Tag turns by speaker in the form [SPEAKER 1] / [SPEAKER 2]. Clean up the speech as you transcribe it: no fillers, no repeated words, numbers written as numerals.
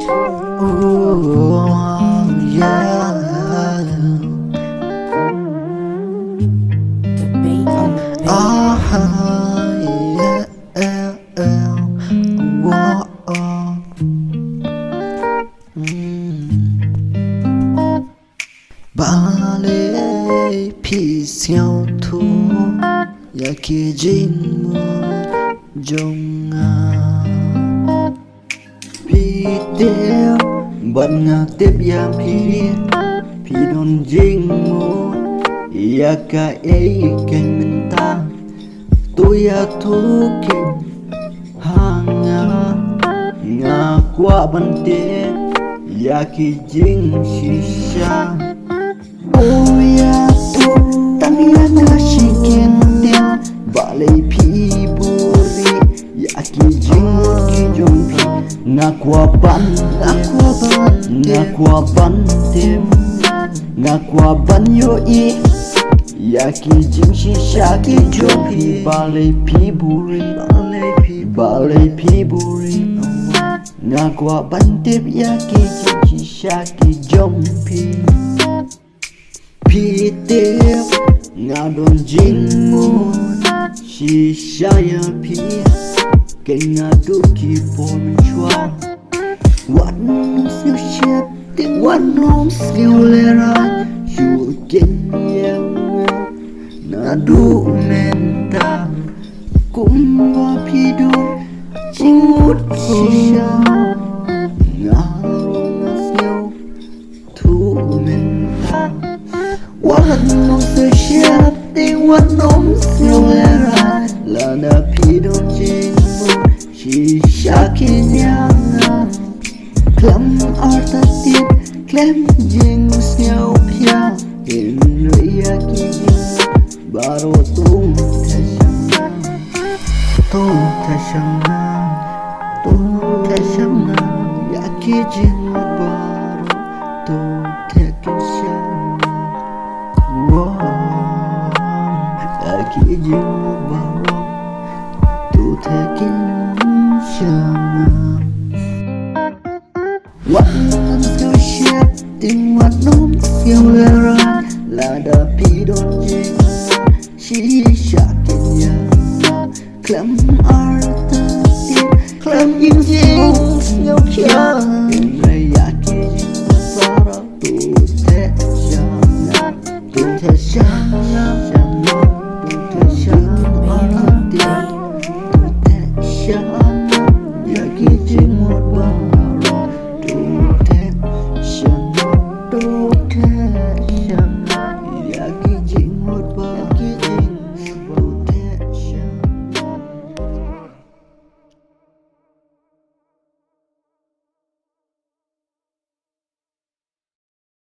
[SPEAKER 1] Oh, yeah.
[SPEAKER 2] The beat on the beat.
[SPEAKER 1] Yeah, yeah. Whoa, oh. Ba lê phi xeo thu ya kia jin mu jong phi tiêu bận ngạc tiếp ya phi don jing mu ya ka ấy ken min ta tôi ya thu kim hang nga qua ban te ya ki jing shisha oh ya tu tang ya ka shiken ten ba lei phi buri ya ki jing ki jong phi nga qua ban tem nga qua ban yo i ya ki jing shisha ki jong phi ba lei phi buri nga qua ban tem ya ki jing shisha ki jong phi tiếp ngao đồn jing mu shisha ya pi keng nga du ki por chua what no siêu chép tiếng what no siêu lê ra chu ken yang na du men ta cũng va pi du jing mut shisha nga ro nga siêu thu men ta what no siêu chép tiếng what no siêu lê ra là na pi don jing mu shisha kinyang Klam arta tiết klem jing siêu pia in ria ki baro tung ta shanga ya ki jing baro tung te kisha ya ki jing baro tung te kisha what siêu chép tiếng what nôm siêu lê ra là đã pi don jing shisha kenya klem arta tiết klem jing siêu kia in ria ki jing baro tu te shanga arta tiết tu te shanga ya ki jing một